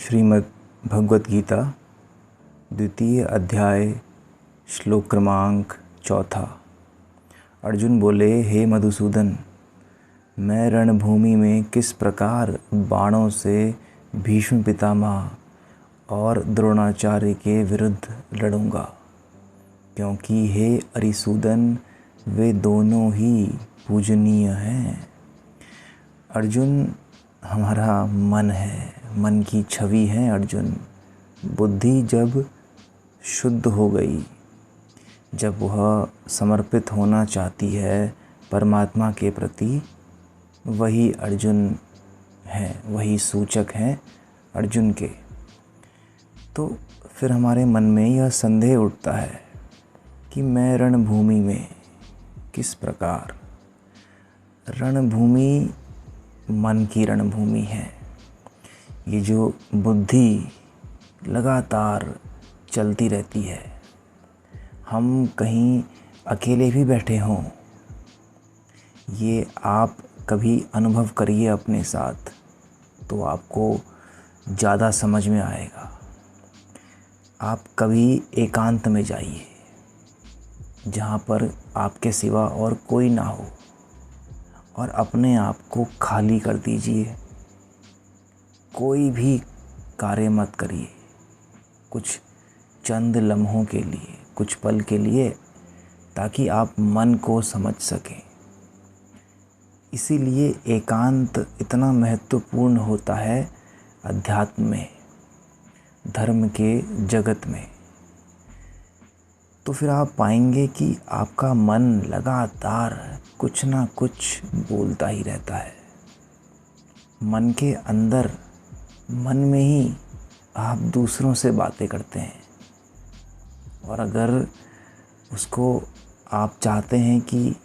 श्रीमद् भगवत गीता द्वितीय अध्याय श्लोक क्रमांक 4। अर्जुन बोले, हे मधुसूदन, मैं रणभूमि में किस प्रकार बाणों से भीष्म पितामह और द्रोणाचार्य के विरुद्ध लड़ूंगा, क्योंकि हे अरिसूदन, वे दोनों ही पूजनीय हैं। अर्जुन हमारा मन है, मन की छवि है अर्जुन। बुद्धि जब शुद्ध हो गई, जब वह समर्पित होना चाहती है परमात्मा के प्रति, वही अर्जुन है, वही सूचक हैं अर्जुन के। तो फिर हमारे मन में यह संदेह उठता है कि मैं रणभूमि में किस प्रकार, रणभूमि मन की रणभूमि है। ये जो बुद्धि लगातार चलती रहती है, हम कहीं अकेले भी बैठे हों, ये आप कभी अनुभव करिए अपने साथ, तो आपको ज़्यादा समझ में आएगा। आप कभी एकांत में जाइए, जहाँ पर आपके सिवा और कोई ना हो, और अपने आप को खाली कर दीजिए। कोई भी कार्य मत करिए, कुछ चंद लम्हों के लिए, कुछ पल के लिए, ताकि आप मन को समझ सकें। इसीलिए एकांत इतना महत्वपूर्ण होता है अध्यात्म में, धर्म के जगत में। तो फिर आप पाएंगे कि आपका मन लगातार कुछ ना कुछ बोलता ही रहता है। मन के अंदर, मन में ही आप दूसरों से बातें करते हैं, और अगर उसको आप चाहते हैं कि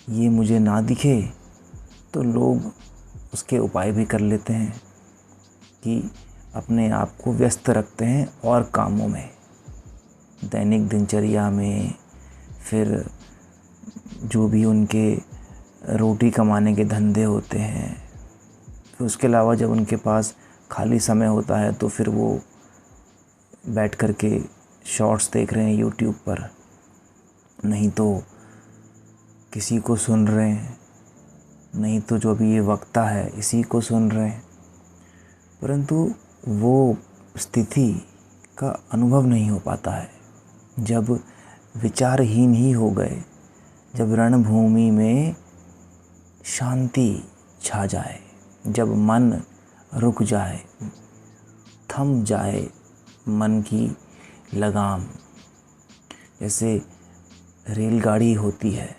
ये मुझे ना दिखे, तो लोग उसके उपाय भी कर लेते हैं कि अपने आप को व्यस्त रखते हैं और कामों में, दैनिक दिनचर्या में, फिर जो भी उनके रोटी कमाने के धंधे होते हैं। फिर उसके अलावा जब उनके पास खाली समय होता है, तो फिर वो बैठ कर के शॉर्ट्स देख रहे हैं यूट्यूब पर, नहीं तो किसी को सुन रहे हैं, नहीं तो जो अभी ये वक्ता है इसी को सुन रहे हैं। परंतु वो स्थिति का अनुभव नहीं हो पाता है जब विचारहीन ही हो गए, जब रणभूमि में शांति छा जाए, जब मन रुक जाए, थम जाए मन की लगाम। जैसे रेलगाड़ी होती है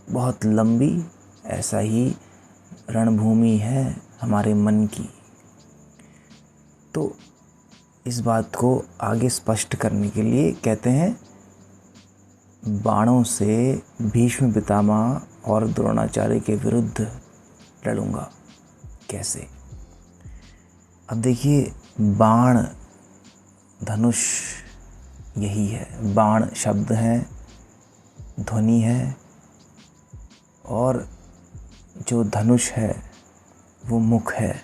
बहुत लंबी, ऐसा ही रणभूमि है हमारे मन की। तो इस बात को आगे स्पष्ट करने के लिए कहते हैं, बाणों से भीष्म पितामह और द्रोणाचार्य के विरुद्ध लड़ूंगा। कैसे? अब देखिए, बाण, धनुष यही है। बाण शब्द है, ध्वनि है, और जो धनुष है वो मुख है,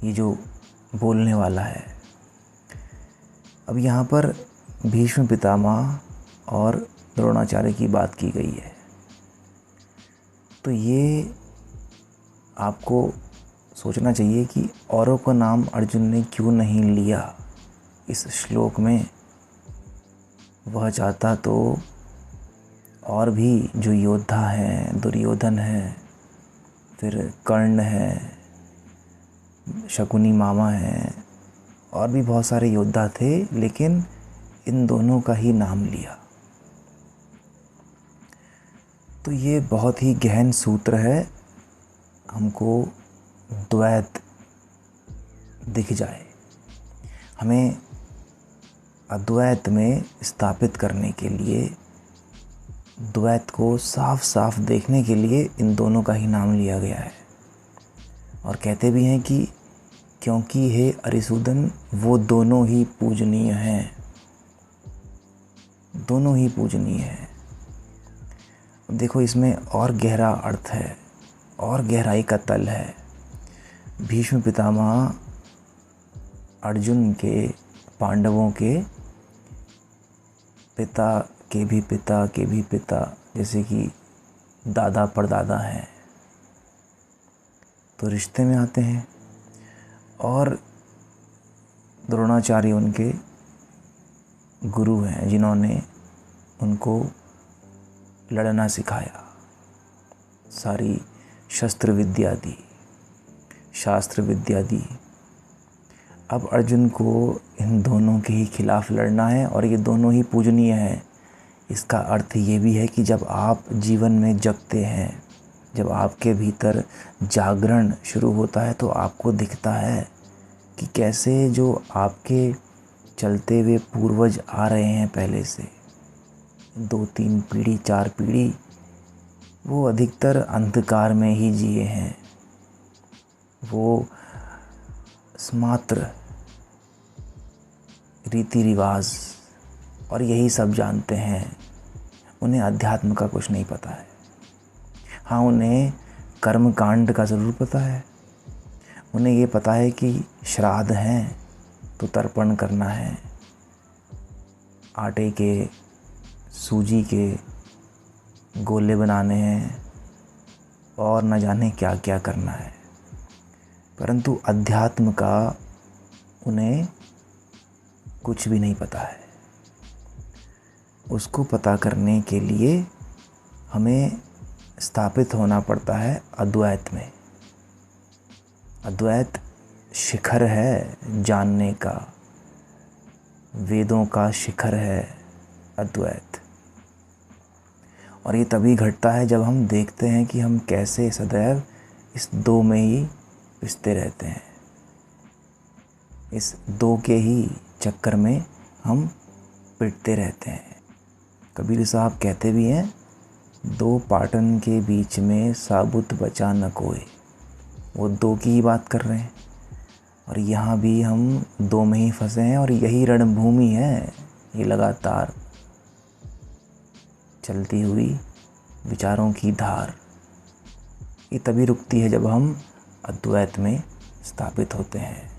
ये जो बोलने वाला है। अब यहाँ पर भीष्म पितामह और द्रोणाचार्य की बात की गई है, तो ये आपको सोचना चाहिए कि औरों का नाम अर्जुन ने क्यों नहीं लिया इस श्लोक में। वह चाहता तो और भी जो योद्धा हैं, दुर्योधन है, फिर कर्ण है, शकुनी मामा है, और भी बहुत सारे योद्धा थे, लेकिन इन दोनों का ही नाम लिया। तो ये बहुत ही गहन सूत्र है, हमको द्वैत दिख जाए, हमें अद्वैत में स्थापित करने के लिए, द्वैत को साफ साफ देखने के लिए इन दोनों का ही नाम लिया गया है। और कहते भी हैं कि क्योंकि हे अरिसूदन, वो दोनों ही पूजनीय हैं, दोनों ही पूजनीय हैं। देखो, इसमें और गहरा अर्थ है, और गहराई का तल है। भीष्म पितामह अर्जुन के, पांडवों के पिता के भी पिता के भी पिता, जैसे कि दादा परदादा हैं, तो रिश्ते में आते हैं। और द्रोणाचार्य उनके गुरु हैं, जिन्होंने उनको लड़ना सिखाया, सारी शस्त्र विद्या दी, शास्त्र विद्या दी। अब अर्जुन को इन दोनों के ही खिलाफ लड़ना है और ये दोनों ही पूजनीय हैं। इसका अर्थ ये भी है कि जब आप जीवन में जगते हैं, जब आपके भीतर जागरण शुरू होता है, तो आपको दिखता है कि कैसे जो आपके चलते हुए पूर्वज आ रहे हैं पहले से, 2-3 पीढ़ी 4 पीढ़ी, वो अधिकतर अंधकार में ही जिए हैं। वो मात्र रीति रिवाज और यही सब जानते हैं, उन्हें अध्यात्म का कुछ नहीं पता है। हाँ, उन्हें कर्म कांड का ज़रूर पता है। उन्हें ये पता है कि श्राद्ध हैं तो तर्पण करना है, आटे के, सूजी के गोले बनाने हैं और न जाने क्या क्या करना है, परंतु अध्यात्म का उन्हें कुछ भी नहीं पता है। उसको पता करने के लिए हमें स्थापित होना पड़ता है अद्वैत में। अद्वैत शिखर है जानने का, वेदों का शिखर है अद्वैत। और ये तभी घटता है जब हम देखते हैं कि हम कैसे सदैव इस दो में ही पिसते रहते हैं, इस दो के ही चक्कर में हम पिटते रहते हैं। कबीर साहब कहते भी हैं, दो पाटन के बीच में साबुत बचा न कोई। वो दो की ही बात कर रहे हैं और यहाँ भी हम दो में ही फंसे हैं और यही रणभूमि है, ये लगातार चलती हुई विचारों की धार। ये तभी रुकती है जब हम अद्वैत में स्थापित होते हैं।